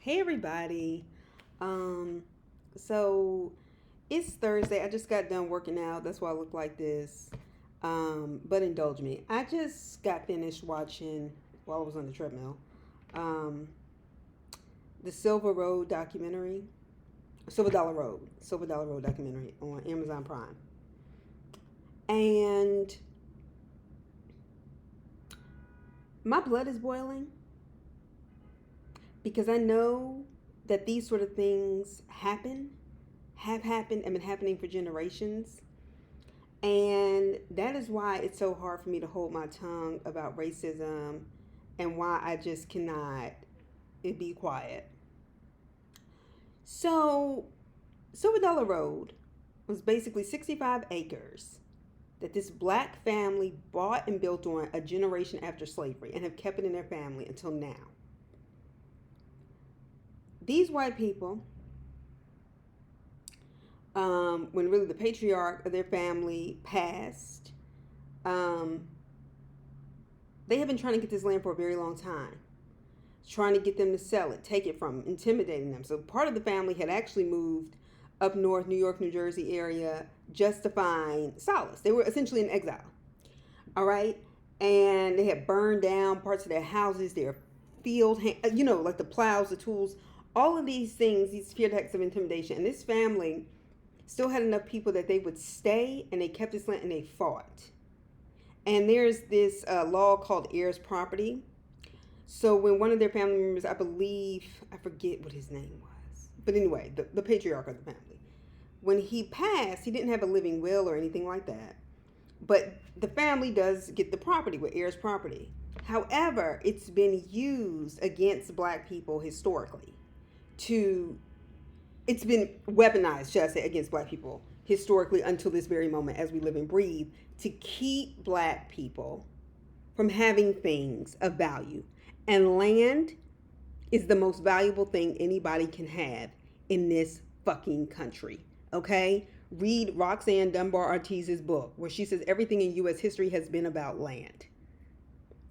Hey everybody. Um so it's Thursday. I just got done working out. That's why I look like this. But indulge me. I just got finished watching while I was on the treadmill. Um the Silver Road documentary. Silver Dollar Road documentary on Amazon Prime. And my blood is boiling because I know that these sort of things have happened, and been happening for generations. And that is why it's so hard for me to hold my tongue about racism and why I just cannot be quiet. So, Silver Dollar Road was basically 65 acres that this black family bought and built on a generation after slavery and have kept it in their family until now. These white people, when really the patriarch of their family passed, um, they have been trying to get this land for a very long time, trying to get them to sell it, take it from them, intimidating them. So part of the family had actually moved up north, New York, New Jersey area, just to find solace. They were essentially in exile. All right. And they had burned down parts of their houses, their field, like the plows, the tools, all of these things, these fear tactics of intimidation. And this family still had enough people that they would stay, and they kept this land and they fought. And there's this law called heirs property. So when one of their family members, I believe, I forget what his name was, but anyway, the patriarch of the family, when he passed, he didn't have a living will or anything like that. But the family does get the property with heirs property. However, it's been used against black people historically to, it's been weaponized, should I say, against black people historically until this very moment as we live and breathe, to keep black people from having things of value. And land is the most valuable thing anybody can have in this fucking country. Okay? Read Roxanne Dunbar Ortiz's book, where she says everything in U.S. history has been about land.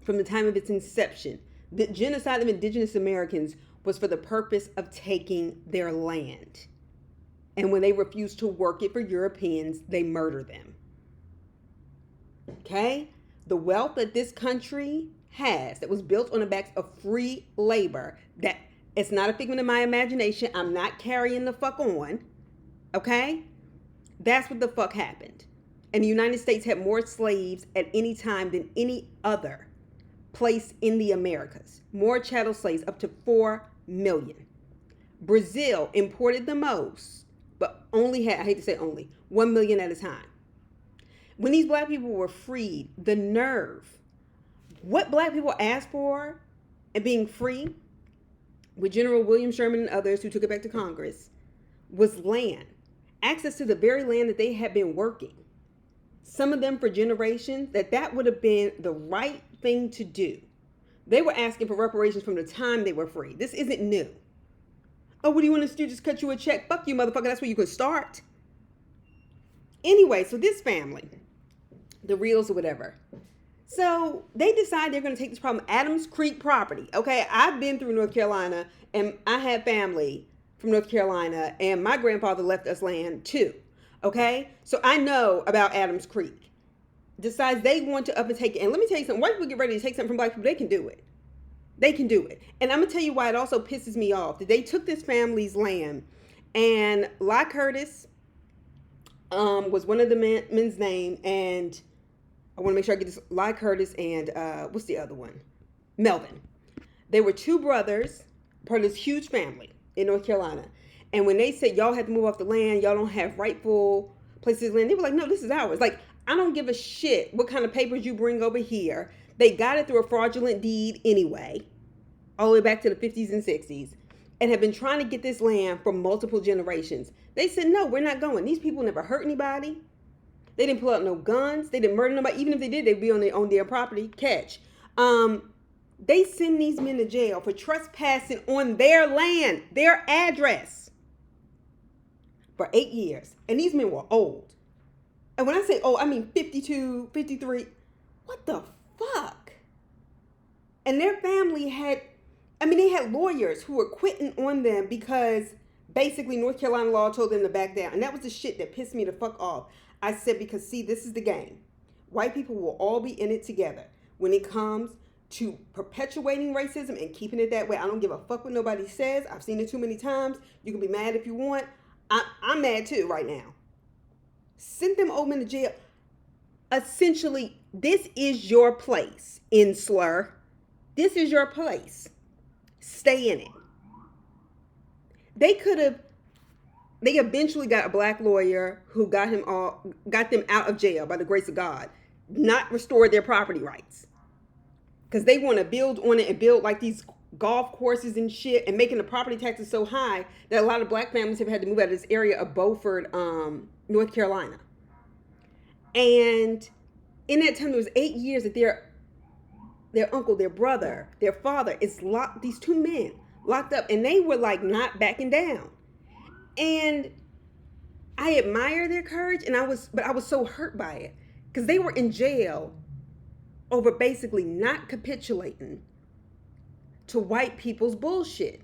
From the time of its inception, the genocide of indigenous Americans was for the purpose of taking their land. And when they refused to work it for Europeans, they murdered them. Okay? The wealth that this country has, that was built on the backs of free labor, that it's not a figment of my imagination. I'm not carrying the fuck on. Okay? That's what the fuck happened. And the United States had more slaves at any time than any other place in the Americas. More chattel slaves, up to 4 million. Brazil imported the most, but only had, I hate to say only, 1 million at a time. When these black people were freed, the nerve, what black people asked for and being free, with General William Sherman and others who took it back to Congress, was land. Access to the very land that they had been working. Some of them for generations, that would have been the right thing to do. They were asking for reparations from the time they were free. This isn't new. Oh, what do you want us to do? Just cut you a check? Fuck you, motherfucker. That's where you could start. Anyway, so this family, the Reals or whatever. So they decide they're going to take this problem, Adams Creek property. Okay, I've been through North Carolina, and I have family from North Carolina, and my grandfather left us land too. Okay, so I know about Adams Creek. Decides they want to up and take it. And let me tell you something, white people get ready to take something from black people, they can do it. They can do it. And I'm going to tell you why it also pisses me off. That they took this family's land, and La Curtis was one of the men's name, and I want to make sure I get this, La Curtis and what's the other one? Melvin. They were two brothers, part of this huge family in North Carolina. And when they said, y'all have to move off the land, y'all don't have rightful places of land, they were like, no, this is ours. Like, I don't give a shit what kind of papers you bring over here. They got it through a fraudulent deed anyway, all the way back to the 50s and 60s, and have been trying to get this land for multiple generations. They said, no, we're not going. These people never hurt anybody. They didn't pull out no guns. They didn't murder nobody. Even if they did, they'd be on their property. Catch. They send these men to jail for trespassing on their land, their address, for 8 years. And these men were old. And when I say old, I mean 52, 53. What the fuck? And their family had, I mean, they had lawyers who were quitting on them because basically North Carolina law told them to back down. And that was the shit that pissed me the fuck off. I said, because see, this is the game. White people will all be in it together when it comes to perpetuating racism and keeping it that way. I don't give a fuck what nobody says. I've seen it too many times. You can be mad if you want. I'm mad too right now. Send them old men to jail. Essentially, this is your place, Insler. This is your place. Stay in it. They eventually got a black lawyer who got them out of jail by the grace of God, not restored their property rights. Because they want to build on it and build like these golf courses and shit, and making the property taxes so high that a lot of black families have had to move out of this area of Beaufort, North Carolina. And in that time, there was 8 years that their uncle, their brother, their father is locked, these two men locked up, and they were like not backing down. And I admire their courage, but I was so hurt by it because they were in jail over basically not capitulating to white people's bullshit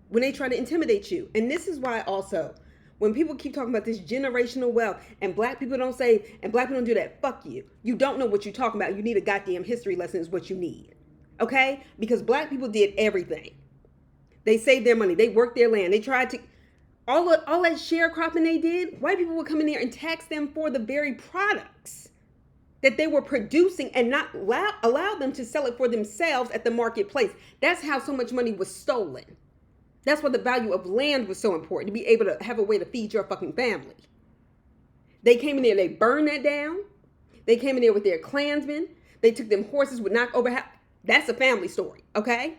when they try to intimidate you. And this is why also, when people keep talking about this generational wealth and black people don't say, and black people don't do that, fuck you. You don't know what you're talking about. You need a goddamn history lesson is what you need. Okay? Because black people did everything. They saved their money. They worked their land. They tried to, all that sharecropping they did, white people would come in there and tax them for the very products that they were producing and not allow them to sell it for themselves at the marketplace. That's how so much money was stolen. That's why the value of land was so important, to be able to have a way to feed your fucking family. They came in there, they burned that down. They came in there with their Klansmen. They took them horses, would knock over. That's a family story, okay?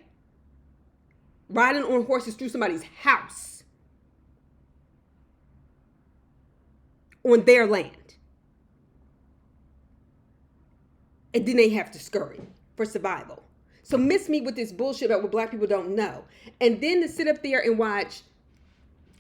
Riding on horses through somebody's house on their land. And then they have to scurry for survival. So miss me with this bullshit about what black people don't know. And then to sit up there and watch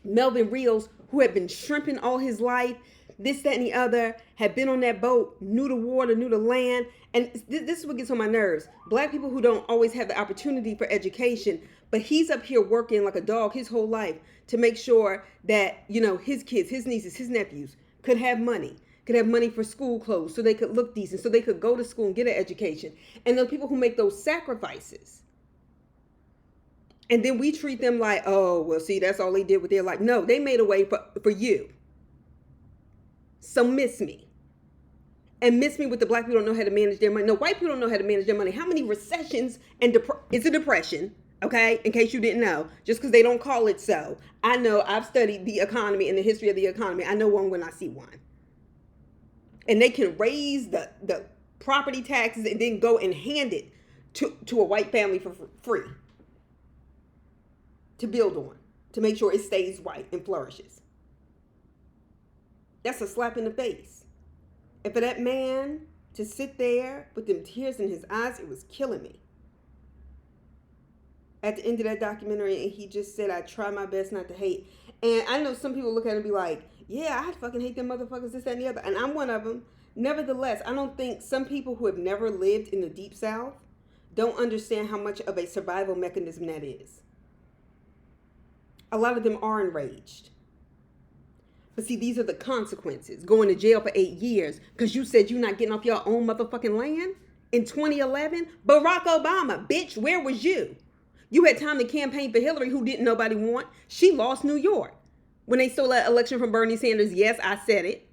Melvin Reels, who had been shrimping all his life, this, that, and the other, had been on that boat, knew the water, knew the land. And this is what gets on my nerves. Black people who don't always have the opportunity for education, but he's up here working like a dog his whole life to make sure that, his kids, his nieces, his nephews could have money for school clothes so they could look decent, so they could go to school and get an education. And the people who make those sacrifices. And then we treat them like, oh, well, see, that's all they did with their life. No, they made a way for you. So miss me. And miss me with the black people don't know how to manage their money. No, white people don't know how to manage their money. How many recessions and it's a depression, okay? In case you didn't know, just because they don't call it so. I know, I've studied the economy and the history of the economy. I know one when I see one. And they can raise the property taxes and then go and hand it to a white family for free to build on, to make sure it stays white and flourishes. That's a slap in the face. And for that man to sit there with them tears in his eyes, it was killing me. At the end of that documentary, and he just said, I try my best not to hate. And I know some people look at it and be like, yeah, I fucking hate them motherfuckers, this, that, and the other. And I'm one of them. Nevertheless, I don't think some people who have never lived in the Deep South don't understand how much of a survival mechanism that is. A lot of them are enraged. But see, these are the consequences. Going to jail for 8 years because you said you're not getting off your own motherfucking land in 2011. Barack Obama, bitch, where was you? You had time to campaign for Hillary, who didn't nobody want. She lost New York. When they stole that election from Bernie Sanders, yes, I said it.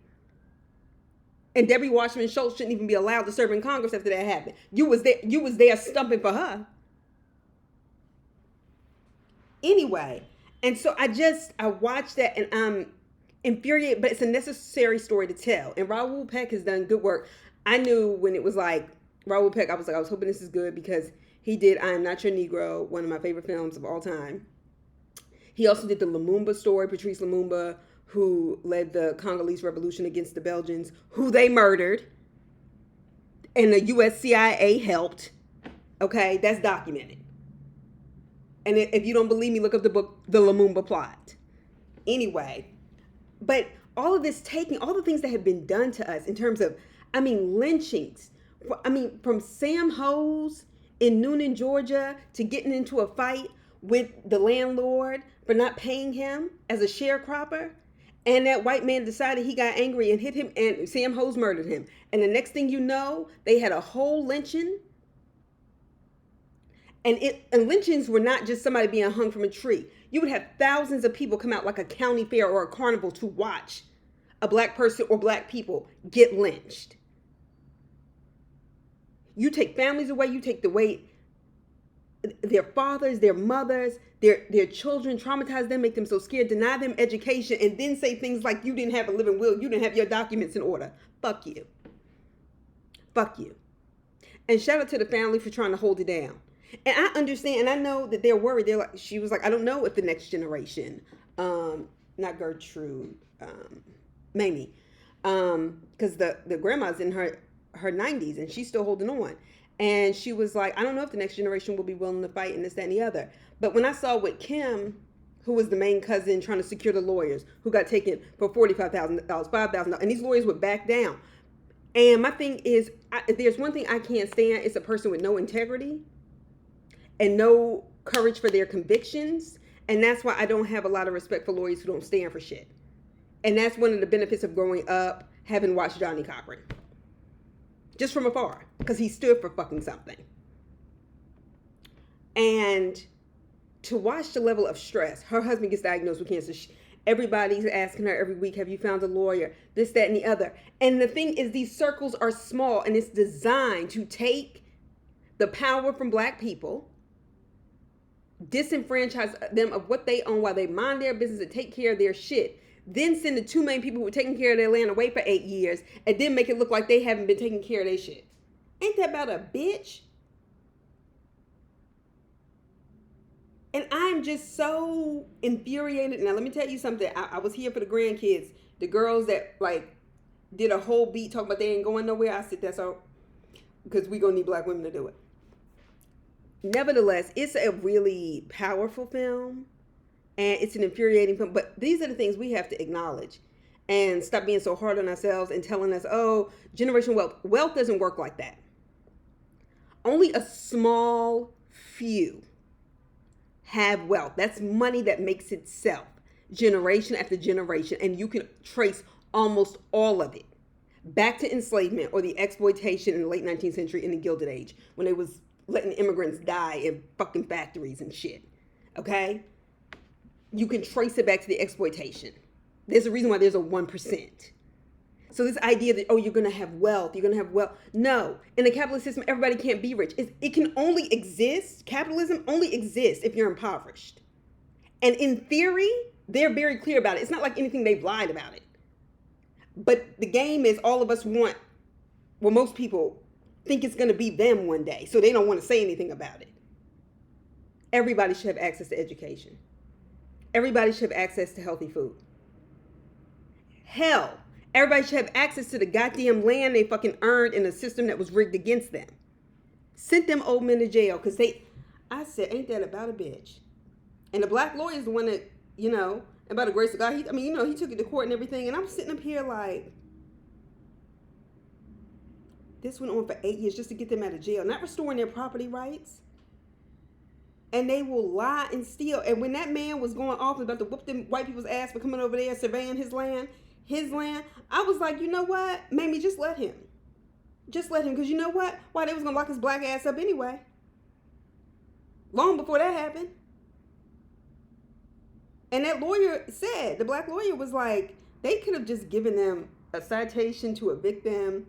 And Debbie Wasserman Schultz shouldn't even be allowed to serve in Congress after that happened. You was there stumping for her. Anyway, and so I watched that and I'm infuriated, but it's a necessary story to tell. And Raoul Peck has done good work. I knew when it was like Raoul Peck, I was hoping this is good because he did I Am Not Your Negro, one of my favorite films of all time. He also did the Lumumba story, Patrice Lumumba, who led the Congolese revolution against the Belgians, who they murdered. And the US CIA helped. Okay, that's documented. And if you don't believe me, look up the book, The Lumumba Plot. Anyway, but all of this all the things that have been done to us in terms of, lynchings. From Sam Hose in Noonan, Georgia, to getting into a fight with the landlord for not paying him as a sharecropper. And that white man decided he got angry and hit him, and Sam Hose murdered him. And the next thing you know, they had a whole lynching. And lynchings were not just somebody being hung from a tree. You would have thousands of people come out like a county fair or a carnival to watch a black person or black people get lynched. You take families away, you take away their fathers, their mothers, their children, traumatize them, make them so scared, deny them education, and then say things like, you didn't have a living will, you didn't have your documents in order. Fuck you. Fuck you. And shout out to the family for trying to hold it down. And I understand, and I know that they're worried. They're like, she was like, I don't know if the next generation, not Gertrude, Mamie, because the grandma's in her 90s and she's still holding on. And she was like, I don't know if the next generation will be willing to fight and this, that, and the other. But when I saw what Kim, who was the main cousin trying to secure the lawyers, who got taken for $45,000, $5,000, and these lawyers would back down. And my thing is, if there's one thing I can't stand, it's a person with no integrity and no courage for their convictions. And that's why I don't have a lot of respect for lawyers who don't stand for shit. And that's one of the benefits of growing up, having watched Johnny Cochran. Just from afar, because he stood for fucking something. And to watch the level of stress, her husband gets diagnosed with cancer. Everybody's asking her every week, have you found a lawyer? This, that, and the other. And the thing is, these circles are small, and it's designed to take the power from black people, disenfranchise them of what they own while they mind their business and take care of their shit. Then send the two main people who were taking care of their land away for 8 years, and then make it look like they haven't been taking care of their shit. Ain't that about a bitch? And I'm just so infuriated. Now, let me tell you something. I was here for the grandkids. The girls that, like, did a whole beat talking about they ain't going nowhere. I said, that's all. Because we going to need black women to do it. Nevertheless, it's a really powerful film. And it's an infuriating film. But these are the things we have to acknowledge. And stop being so hard on ourselves and telling us, oh, generational wealth. Wealth doesn't work like that. Only a small few have wealth. That's money that makes itself generation after generation. And you can trace almost all of it back to enslavement or the exploitation in the late 19th century in the Gilded Age, when they was letting immigrants die in fucking factories and shit. Okay? You can trace it back to the exploitation. There's a reason why there's a 1%. So this idea that, oh, you're going to have wealth, No, in a capitalist system, everybody can't be rich. It can only exist, capitalism only exists if you're impoverished. And in theory, they're very clear about it. It's not like anything they've lied about it. But the game is all of us want, well, most people think it's going to be them one day, so they don't want to say anything about it. Everybody should have access to education. Everybody should have access to healthy food. Hell, everybody should have access to the goddamn land they fucking earned in a system that was rigged against them. Sent them old men to jail because I said, ain't that about a bitch? And the black lawyer is the one that, and by the grace of God, he took it to court and everything. And I'm sitting up here like, this went on for 8 years just to get them out of jail, not restoring their property rights. And they will lie and steal. And when that man was going off about to whoop them white people's ass for coming over there surveying his land, I was like, you know what? Maybe just let him. Just let him. Because you know what? Why, they was going to lock his black ass up anyway. Long before that happened. And that lawyer said, the black lawyer was like, they could have just given them a citation to evict them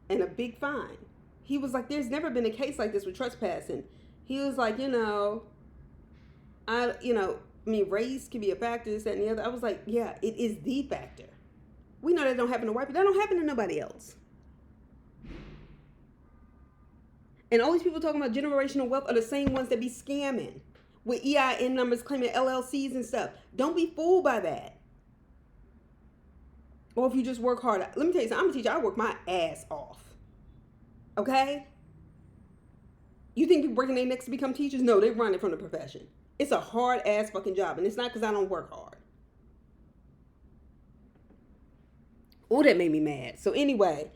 and a big fine. He was like, there's never been a case like this with trespassing. He was like, race can be a factor, this, that, and the other. I was like, yeah, it is the factor. We know that don't happen to white people. That don't happen to nobody else. And all these people talking about generational wealth are the same ones that be scamming with EIN numbers, claiming LLCs and stuff. Don't be fooled by that. Or if you just work hard. Let me tell you something. I'm a teacher. I work my ass off. Okay? You think people breaking their necks to become teachers? No, they run it from the profession. It's a hard ass fucking job. And it's not because I don't work hard. Oh, that made me mad. So anyway,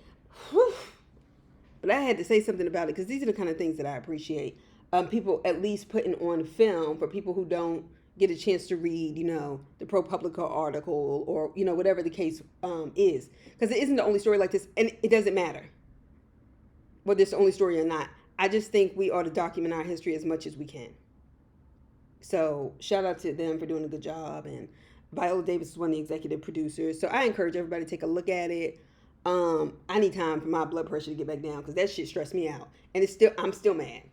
but I had to say something about it because these are the kind of things that I appreciate. people at least putting on film for people who don't get a chance to read, the ProPublica article or, whatever the case is. Because it isn't the only story like this, and it doesn't matter whether it's the only story or not. I just think we ought to document our history as much as we can. So shout out to them for doing a good job. And Viola Davis is one of the executive producers. So I encourage everybody to take a look at it. I need time for my blood pressure to get back down because that shit stressed me out. And I'm still mad.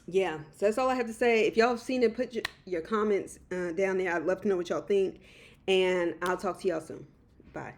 Yeah, so that's all I have to say. If y'all have seen it, put your comments down there. I'd love to know what y'all think. And I'll talk to y'all soon. Bye.